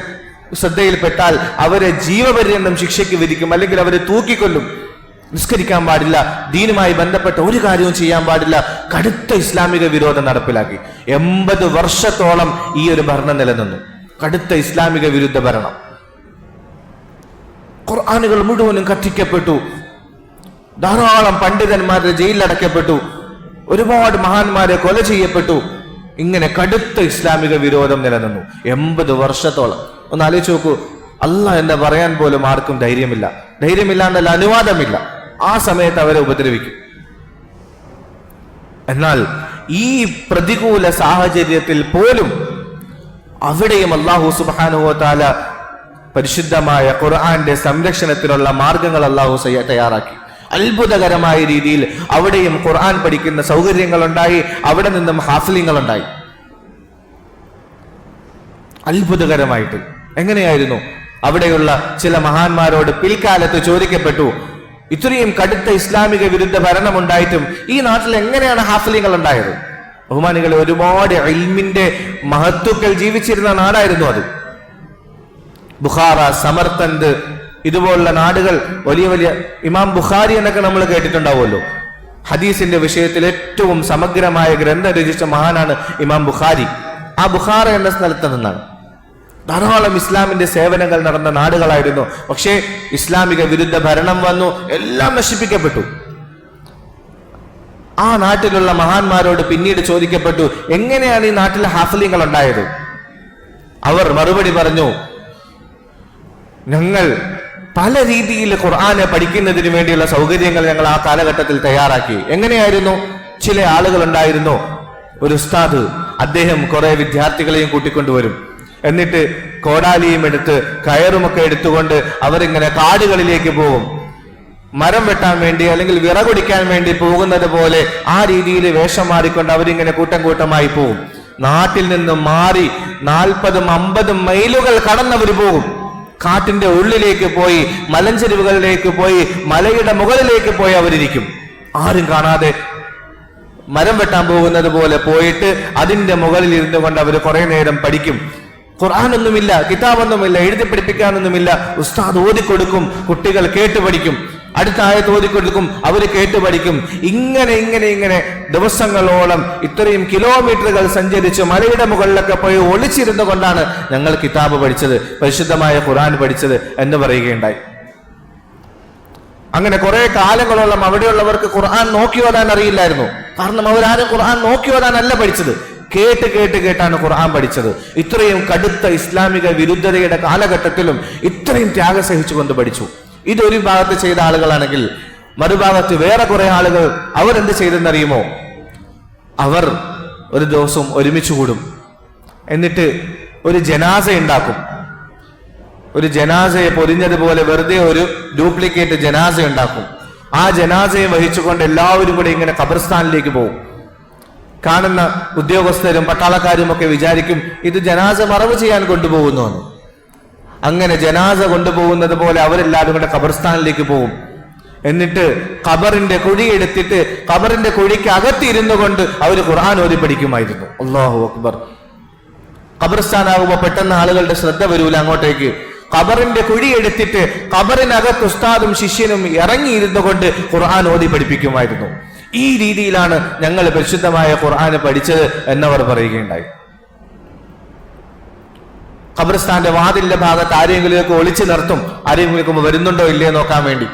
Speaker 1: ശ്രദ്ധയിൽപ്പെട്ടാൽ അവരെ ജീവപര്യന്തം ശിക്ഷയ്ക്ക് വിധിക്കും, അല്ലെങ്കിൽ അവരെ തൂക്കിക്കൊല്ലും. നിസ്കരിക്കാൻ പാടില്ല, ദീനുമായി ബന്ധപ്പെട്ട ഒരു കാര്യവും ചെയ്യാൻ പാടില്ല. കടുത്ത ഇസ്ലാമിക വിരോധം നടപ്പിലാക്കി. 80 വർഷത്തോളം ഈ ഒരു ഭരണം നിലനിന്നു. കടുത്ത ഇസ്ലാമിക വിരുദ്ധ ഭരണം. ഖുർആനുകൾ മുഴുവനും കത്തിക്കപ്പെട്ടു. ധാരാളം പണ്ഡിതന്മാരെ ജയിലിലടക്കപ്പെട്ടു. ഒരുപാട് മഹാന്മാരെ കൊല ചെയ്യപ്പെട്ടു. ഇങ്ങനെ കടുത്ത ഇസ്ലാമിക വിരോധം നിലനിന്നു 80 വർഷത്തോളം. ഒന്ന് ആലോചിച്ച് നോക്കൂ. അല്ലാഹ് എന്ന് പറയാൻ പോലും ആർക്കും ധൈര്യമില്ല എന്നല്ല, അനുവാദമില്ല. ആ സമയത്ത് അവരെ ഉപദ്രവിക്കും. എന്നാൽ ഈ പ്രതികൂല സാഹചര്യത്തിൽ പോലും അവിടെയും അല്ലാഹു സുബ്ഹാനഹു വ തആല പരിശുദ്ധമായ ഖുർആന്റെ സംരക്ഷണത്തിനുള്ള മാർഗങ്ങൾ അല്ലാഹു തയ്യാറാക്കി. അത്ഭുതകരമായ രീതിയിൽ അവിടെയും ഖുർആൻ പഠിക്കുന്ന സൗകര്യങ്ങൾ ഉണ്ടായി. അവിടെ നിന്നും ഹാഫിലിങ്ങൾ ഉണ്ടായി. അത്ഭുതകരമായിട്ട്. എങ്ങനെയായിരുന്നു? അവിടെയുള്ള ചില മഹാന്മാരോട് പിൽക്കാലത്ത് ചോദിക്കപ്പെട്ടു, ഇത്രയും കടുത്ത ഇസ്ലാമിക വിരുദ്ധ ഭരണമുണ്ടായിട്ടും ഈ നാട്ടിൽ എങ്ങനെയാണ് ഹാഫിലിങ്ങൾ ഉണ്ടായത്? ബഹുമാനികളെ, ഒരുപാട് ഇൽമിന്റെ മഹത്തുക്കൾ ജീവിച്ചിരുന്ന നാടായിരുന്നു അത്. ബുഖാറ, സമർക്കന്ത്, ഇതുപോലുള്ള നാടുകൾ, വലിയ വലിയ ഇമാം ബുഖാരി എന്നൊക്കെ നമ്മൾ കേട്ടിട്ടുണ്ടാവുമല്ലോ. ഹദീസിന്റെ വിഷയത്തിൽ ഏറ്റവും സമഗ്രമായ ഗ്രന്ഥം രചിച്ച മഹാനാണ് ഇമാം ബുഖാരി. ആ ബുഖാറ എന്ന സ്ഥലത്ത് നിന്നാണ്. ധാരാളം ഇസ്ലാമിന്റെ സേവനങ്ങൾ നടന്ന നാടുകളായിരുന്നു. പക്ഷേ ഇസ്ലാമിക വിരുദ്ധ ഭരണം വന്നു, എല്ലാം നശിപ്പിക്കപ്പെട്ടു. ആ നാട്ടിലുള്ള മഹാന്മാരോട് പിന്നീട് ചോദിക്കപ്പെട്ടു, എങ്ങനെയാണ് ഈ നാട്ടിലെ ഹാഫിലിങ്ങൾ ഉണ്ടായത്? അവർ മറുപടി പറഞ്ഞു, ഞങ്ങൾ പല രീതിയിൽ ഖുർആനെ പഠിക്കുന്നതിന് വേണ്ടിയുള്ള സൗകര്യങ്ങൾ ഞങ്ങൾ ആ കാലഘട്ടത്തിൽ തയ്യാറാക്കി. എങ്ങനെയായിരുന്നു? ചില ആളുകൾ ഉണ്ടായിരുന്നു, ഒരു ഉസ്താദ്, അദ്ദേഹം കുറെ വിദ്യാർത്ഥികളെയും കൂട്ടിക്കൊണ്ടുവരും. എന്നിട്ട് കോടാലിയും എടുത്ത് കയറുമൊക്കെ എടുത്തുകൊണ്ട് അവരിങ്ങനെ കാടുകളിലേക്ക് പോകും. മരം വെട്ടാൻ വേണ്ടി അല്ലെങ്കിൽ വിറകൊടിക്കാൻ വേണ്ടി പോകുന്നത് പോലെ ആ രീതിയിൽ വേഷം മാറിക്കൊണ്ട് അവരിങ്ങനെ കൂട്ടം കൂട്ടമായി പോകും. നാട്ടിൽ നിന്ന് മാറി 40-50 മൈലുകൾ കടന്നവർ പോകും. കാട്ടിന്റെ ഉള്ളിലേക്ക് പോയി, മലഞ്ചെരുവുകളിലേക്ക് പോയി, മലയുടെ മുകളിലേക്ക് പോയി അവരിയ്ക്കും. ആരും കാണാതെ മരം വെട്ടാൻ പോകുന്നത് പോലെ പോയിട്ട് അതിന്റെ മുകളിൽ ഇരുന്നു കൊണ്ട് അവർ കുറെ നേരം പഠിക്കും. ഖുർആനൊന്നുമില്ല, കിതാബൊന്നുമില്ല, എഴുതി പഠിപ്പിക്കാനൊന്നുമില്ല. ഉസ്താദ് ഓതിക്കൊടുക്കും, കുട്ടികൾ കേട്ട് പഠിക്കും. അടുത്ത ആയത്ത് ഓതിക്കൊടുക്കും, അവര് കേട്ട് പഠിക്കും. ഇങ്ങനെ ദിവസങ്ങളോളം ഇത്രയും കിലോമീറ്ററുകൾ സഞ്ചരിച്ച് മലയുടെ മുകളിലൊക്കെ പോയി ഒളിച്ചിരുന്നു കൊണ്ടാണ് ഞങ്ങൾ കിതാബ് പഠിച്ചത്, പരിശുദ്ധമായ ഖുർആൻ പഠിച്ചത് എന്ന് പറയുകയുണ്ടായി. അങ്ങനെ കുറെ കാലങ്ങളോളം അവിടെയുള്ളവർക്ക് ഖുർആൻ നോക്കി ഓതാൻ അറിയില്ലായിരുന്നു. കാരണം അവരാരും ഖുർആൻ നോക്കി ഓതാനല്ല പഠിച്ചത്, കേട്ടാണ് ഖുർആൻ പഠിച്ചത്. ഇത്രയും കടുത്ത ഇസ്ലാമിക വിരുദ്ധതയുടെ കാലഘട്ടത്തിലും ഇത്രയും ത്യാഗം സഹിച്ചുകൊണ്ട് പഠിച്ചു. ഇതൊരു ഭാഗത്ത് ചെയ്ത ആളുകളാണെങ്കിൽ മറുഭാഗത്ത് വേറെ കുറെ ആളുകൾ അവരെന്ത് ചെയ്തെന്നറിയുമോ? അവർ ഒരു ദിവസം ഒരുമിച്ച് കൂടും. എന്നിട്ട് ഒരു ജനാസ ഉണ്ടാക്കും. ഒരു ജനാസയെ പൊതിഞ്ഞതുപോലെ വെറുതെ ഒരു ഡ്യൂപ്ലിക്കേറ്റ് ജനാസ ഉണ്ടാക്കും. ആ ജനാസയെ വഹിച്ചുകൊണ്ട് എല്ലാവരും കൂടെ ഇങ്ങനെ ഖബർസ്ഥാനിലേക്ക് പോകും. കാണുന്ന ഉദ്യോഗസ്ഥരും പട്ടാളക്കാരും ഒക്കെ വിചാരിക്കും ഇത് ജനാസ മറവ് ചെയ്യാൻ കൊണ്ടുപോകുന്നു. അങ്ങനെ ജനാസ കൊണ്ടുപോകുന്നത് പോലെ അവരെല്ലാവരും കൂടെ ഖബർസ്ഥാനിലേക്ക് പോകും. എന്നിട്ട് ഖബറിന്റെ കുഴി എടുത്തിട്ട് ഖബറിന്റെ കുഴിക്ക് അകത്തിരുന്നു കൊണ്ട് അവർ ഖുർആൻ ഓതി പഠിക്കുമായിരുന്നു. അല്ലാഹു അക്ബർ. ഖബർസ്ഥാനാകുമ്പോൾ പെട്ടെന്ന് ആളുകളുടെ ശ്രദ്ധ വരൂല അങ്ങോട്ടേക്ക്. ഖബറിന്റെ കുഴി എടുത്തിട്ട് ഖബറിനകത്ത് ഉസ്താദും ശിഷ്യനും ഇറങ്ങിയിരുന്നു കൊണ്ട് ഖുർആൻ ഓതി പഠിപ്പിക്കുമായിരുന്നു. ഈ രീതിയിലാണ് ഞങ്ങൾ പരിശുദ്ധമായ ഖുർആൻ പഠിച്ചത് എന്നവർ പറയുകയുണ്ടായി. ഖബർസ്ഥാന്റെ വാതിലിന്റെ ഭാഗത്ത് ആരെങ്കിലുമൊക്കെ ഒളിച്ചു നിർത്തും, ആരെങ്കിലും വരുന്നുണ്ടോ ഇല്ലയോ നോക്കാൻ വേണ്ടി.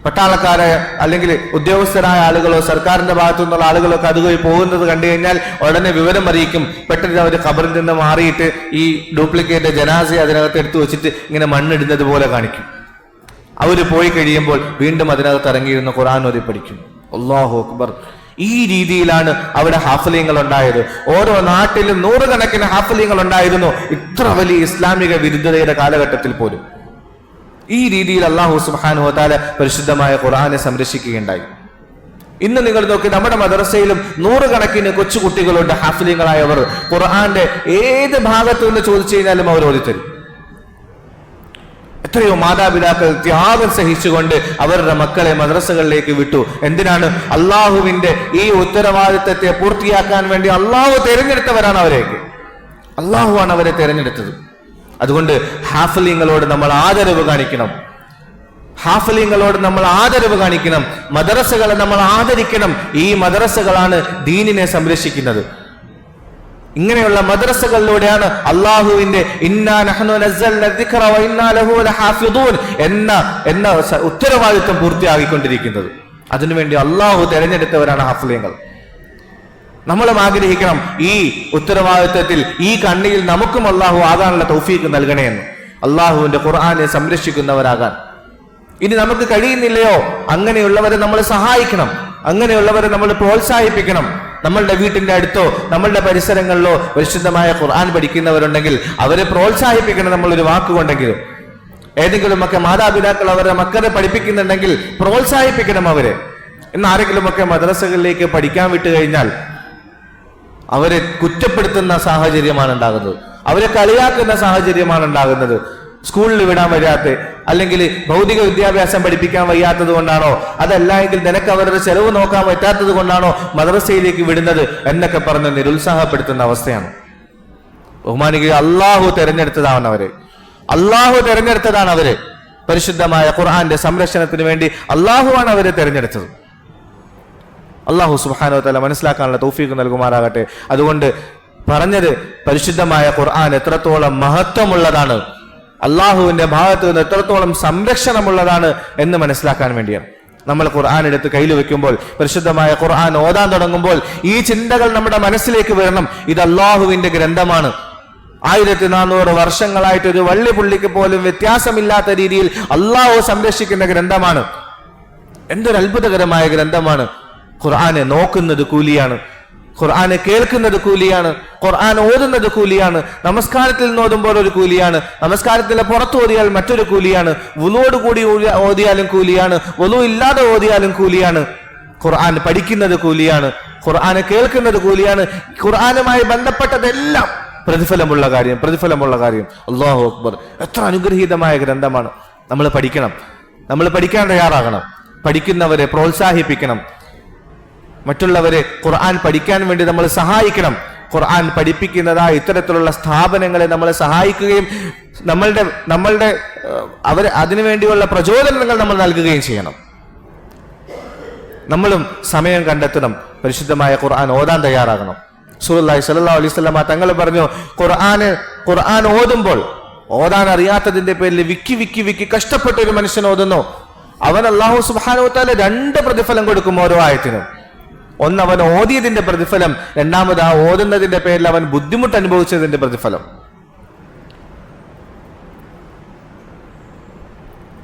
Speaker 1: പട്ടാളക്കാരെ അല്ലെങ്കിൽ ഉദ്യോഗസ്ഥരായ ആളുകളോ സർക്കാരിന്റെ ഭാഗത്തു നിന്നുള്ള ആളുകളൊക്കെ അതുവഴി പോകുന്നത് കണ്ടു കഴിഞ്ഞാൽ ഉടനെ വിവരം അറിയിക്കും. പെട്ടെന്ന് അവർ ഖബറിൽ നിന്ന് മാറിയിട്ട് ഈ ഡ്യൂപ്ലിക്കേറ്റ് ജനാസയെ അതിനകത്ത് എടുത്തു വെച്ചിട്ട് ഇങ്ങനെ മണ്ണിടുന്നത് പോലെ കാണിക്കും. അവർ പോയി കഴിയുമ്പോൾ വീണ്ടും അതിനകത്ത് ഇറങ്ങിയിരുന്ന ഖുർആൻ ഓതി പഠിക്കും. അല്ലാഹു അക്ബർ. ഈ രീതിയിലാണ് അവിടെ ഹാഫിലിങ്ങൾ ഉണ്ടായത്. ഓരോ നാട്ടിലും നൂറുകണക്കിന് ഹാഫിലിങ്ങൾ ഉണ്ടായിരുന്നു, ഇത്ര വലിയ ഇസ്ലാമിക വിരുദ്ധതയുടെ കാലഘട്ടത്തിൽ പോലും. ഈ രീതിയിൽ അല്ലാഹു സുബ്ഹാനഹു വ തആല പരിശുദ്ധമായ ഖുർആനെ സംരക്ഷിക്കുകയുണ്ടായി. ഇന്ന് നിങ്ങൾ നോക്കി, നമ്മുടെ മദ്രസയിലും നൂറുകണക്കിന് കൊച്ചുകുട്ടികളുണ്ട് ഹാഫിലിങ്ങളായവർ. ഖുർആന്റെ ഏത് ഭാഗത്തു നിന്ന് ചോദിച്ചു കഴിഞ്ഞാലും അവർ ഓതിത്തരും. എത്രയോ മാതാപിതാക്കൾ ത്യാഗം സഹിച്ചുകൊണ്ട് അവരുടെ മക്കളെ മദ്രസകളിലേക്ക് വിട്ടു. എന്തിനാണ്? അള്ളാഹുവിന്റെ ഈ ഉത്തരവാദിത്തത്തെ പൂർത്തിയാക്കാൻ വേണ്ടി അള്ളാഹു തിരഞ്ഞെടുത്തവരാണ് അവരേക്ക്. അള്ളാഹുവാണ് അവരെ തിരഞ്ഞെടുത്തത്. അതുകൊണ്ട് ഹാഫിലിങ്ങളോട് നമ്മൾ ആദരവ് കാണിക്കണം. ഹാഫിലിങ്ങളോട് നമ്മൾ ആദരവ് കാണിക്കണം. മദ്രസകളെ നമ്മൾ ആദരിക്കണം. ഈ മദ്രസകളാണ് ദീനിനെ സംരക്ഷിക്കുന്നത്. ഇങ്ങനെയുള്ള മദ്രസകളിലൂടെയാണ് അള്ളാഹുവിന്റെ ഇന്നാ നഹ്നു നസ്സൽന ദിക്റ വ ഇന്നാ ലഹു ലഹാഫിദൂൻ എന്ന ഉത്തരവാദിത്വം പൂർത്തിയാക്കിക്കൊണ്ടിരിക്കുന്നത്. അതിനുവേണ്ടി അള്ളാഹു തിരഞ്ഞെടുത്തവരാണ് ഹാഫിലിങ്ങൾ. നമ്മളും ആഗ്രഹിക്കണം ഈ ഉത്തരവാദിത്വത്തിൽ, ഈ കണ്ണിയിൽ നമുക്കും അള്ളാഹു ആകാനുള്ള തൗഫീഖ് നൽകണേ എന്ന്. അള്ളാഹുവിന്റെ ഖുർആനെ സംരക്ഷിക്കുന്നവരാകാൻ ഇനി നമുക്ക് കഴിയുന്നില്ലയോ, അങ്ങനെയുള്ളവരെ നമ്മൾ സഹായിക്കണം, അങ്ങനെയുള്ളവരെ നമ്മൾ പ്രോത്സാഹിപ്പിക്കണം. നമ്മളുടെ വീട്ടിന്റെ അടുത്തോ നമ്മളുടെ പരിസരങ്ങളിലോ പരിശുദ്ധമായ ഖുർആൻ പഠിക്കുന്നവരുണ്ടെങ്കിൽ അവരെ പ്രോത്സാഹിപ്പിക്കണം. നമ്മളൊരു വാക്കുകൊണ്ടെങ്കിലും ഏതെങ്കിലുമൊക്കെ മാതാപിതാക്കൾ അവരുടെ മക്കളെ പഠിപ്പിക്കുന്നുണ്ടെങ്കിൽ പ്രോത്സാഹിപ്പിക്കണം അവരെ. ഇന്ന് ആരെങ്കിലുമൊക്കെ മദ്രസകളിലേക്ക് പഠിക്കാൻ വിട്ടു കഴിഞ്ഞാൽ അവരെ കുറ്റപ്പെടുത്തുന്ന സാഹചര്യമാണ് ഉണ്ടാകുന്നത്, അവരെ കളിയാക്കുന്ന സാഹചര്യമാണ് ഉണ്ടാകുന്നത്. സ്കൂളിൽ വിടാൻ വയ്യാത്ത, അല്ലെങ്കിൽ ഭൗതിക വിദ്യാഭ്യാസം പഠിപ്പിക്കാൻ വയ്യാത്തത് കൊണ്ടാണോ, അതല്ല എങ്കിൽ നിനക്ക് അവരുടെ ചെലവ് നോക്കാൻ പറ്റാത്തത് കൊണ്ടാണോ മദ്രസയിലേക്ക് വിടുന്നത് എന്നൊക്കെ പറഞ്ഞ് നിരുത്സാഹപ്പെടുത്തുന്ന അവസ്ഥയാണ്. ബഹുമാനിക്കുക, അള്ളാഹു തെരഞ്ഞെടുത്തതാണ് അവരെ. അള്ളാഹു തെരഞ്ഞെടുത്തതാണ് അവരെ. പരിശുദ്ധമായ ഖുർആന്റെ സംരക്ഷണത്തിന് വേണ്ടി അള്ളാഹുവാണ് അവരെ തെരഞ്ഞെടുത്തത്. അള്ളാഹു സുബ്ഹാനഹു വ തആല മനസ്സിലാക്കാനുള്ള തൗഫീഖ് നൽകുമാറാകട്ടെ. അതുകൊണ്ട് പറഞ്ഞത് പരിശുദ്ധമായ ഖുർആൻ എത്രത്തോളം മഹത്വമുള്ളതാണ്, അള്ളാഹുവിന്റെ ഭാഗത്ത് നിന്ന് എത്രത്തോളം സംരക്ഷണമുള്ളതാണ് എന്ന് മനസ്സിലാക്കാൻ വേണ്ടിയാണ്. നമ്മൾ ഖുർആൻ എടുത്ത് കയ്യിൽ വെക്കുമ്പോൾ, പരിശുദ്ധമായ ഖുർആൻ ഓതാൻ തുടങ്ങുമ്പോൾ ഈ ചിന്തകൾ നമ്മുടെ മനസ്സിലേക്ക് വരണം. ഇത് അള്ളാഹുവിന്റെ ഗ്രന്ഥമാണ്. 1400 വർഷങ്ങളായിട്ട് ഒരു വള്ളി പുള്ളിക്ക് പോലും വ്യത്യാസമില്ലാത്ത രീതിയിൽ അള്ളാഹു സംരക്ഷിക്കുന്ന ഗ്രന്ഥമാണ്. എന്തൊരു അത്ഭുതകരമായ ഗ്രന്ഥമാണ്. ഖുർആനെ നോക്കുന്നത് കൂലിയാണ്, ഖുർആനെ കേൾക്കുന്നത് കൂലിയാണ്, ഖുർആൻ ഓതുന്നത് കൂലിയാണ്. നമസ്കാരത്തിൽ ഓതുമ്പോൾ ഒരു കൂലിയാണ്, നമസ്കാരത്തിലെ പുറത്ത് ഓതിയാൽ മറ്റൊരു കൂലിയാണ്, വുളുവോട് കൂടി ഓതിയാലും കൂലിയാണ്, വുളു ഇല്ലാതെ ഓതിയാലും കൂലിയാണ്. ഖുർആൻ പഠിക്കുന്നത് കൂലിയാണ്, ഖുർആനെ കേൾക്കുന്നത് കൂലിയാണ്. ഖുർആനുമായി ബന്ധപ്പെട്ടതെല്ലാം പ്രതിഫലമുള്ള കാര്യം. അല്ലാഹു അക്ബർ. എത്ര അനുഗ്രഹീതമായ ഗ്രന്ഥമാണ്. നമ്മൾ പഠിക്കണം, നമ്മൾ പഠിക്കാൻ തയ്യാറാകണം, പഠിക്കുന്നവരെ പ്രോത്സാഹിപ്പിക്കണം, മറ്റുള്ളവരെ ഖുർആൻ പഠിക്കാൻ വേണ്ടി നമ്മൾ സഹായിക്കണം. ഖുർആൻ പഠിപ്പിക്കുന്നതായ ഇത്തരത്തിലുള്ള സ്ഥാപനങ്ങളെ നമ്മൾ സഹായിക്കുകയും നമ്മളുടെ അതിനുവേണ്ടിയുള്ള പ്രചോദനങ്ങൾ നമ്മൾ നൽകുകയും ചെയ്യണം. നമ്മളും സമയം കണ്ടെത്തണം, പരിശുദ്ധമായ ഖുർആൻ ഓതാൻ തയ്യാറാകണം. റസൂലുള്ളാഹി സ്വല്ലല്ലാഹു അലൈഹി വസല്ലം തങ്ങൾ പറഞ്ഞു, ഖുർആൻ ഓതുമ്പോൾ, ഓതാൻ അറിയാത്തതിന്റെ പേരിൽ വിക്കി കഷ്ടപ്പെട്ട ഒരു മനുഷ്യൻ ഓതുന്നു, അവൻ അല്ലാഹു സുബ്ഹാനഹു വ തആല 2 പ്രതിഫലം കൊടുക്കും ഓരോ ആയത്തിനും. ഒന്ന് അവൻ ഓതിയതിന്റെ പ്രതിഫലം, രണ്ടാമത് ആ ഓതുന്നതിന്റെ പേരിൽ അവൻ ബുദ്ധിമുട്ട് അനുഭവിച്ചതിന്റെ പ്രതിഫലം.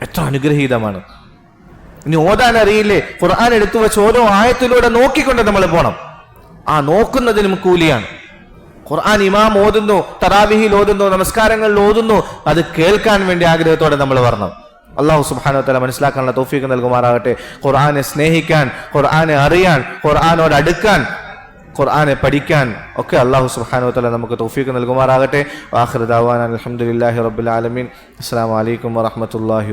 Speaker 1: എത്ര അനുഗ്രഹീതമാണ്. ഇനി ഓതാൻ അറിയില്ലേ, ഖുർആൻ എടുത്തു വെച്ച് ഓരോ ആയത്തിലൂടെ നോക്കിക്കൊണ്ട് നമ്മൾ പോണം. ആ നോക്കുന്നതിനും കൂലിയാണ്. ഖുർആൻ ഇമാം ഓതുന്നു, തറാവിഹിൽ ഓതുന്നു, നമസ്കാരങ്ങളിൽ ഓതുന്നു, അത് കേൾക്കാൻ വേണ്ടി ആഗ്രഹത്തോടെ നമ്മൾ വരണം. അല്ലാഹു സുബ്ഹാനഹു വ തആല മനസ്സിലാക്കാനുള്ള തൗഫീഖ് നൽകുമാറാകട്ടെ. ഖുർആനെ സ്നേഹിക്കാൻ, ഖുർആനെ അറിയാൻ, ഖുർആനോട് അടുക്കാൻ, ഖുർആനെ പഠിക്കാൻ ഒക്കെ അല്ലാഹു സുബ്ഹാനഹു വ തആല നമുക്ക് തൗഫീഖ് നൽകുമാറാകട്ടെ. ആഖിറു ദഅവാനാ അൽഹംദുലില്ലാഹി റബ്ബിൽ ആലമീൻ. അസ്സലാമു അലൈക്കും വറഹ്മത്തുള്ളാഹി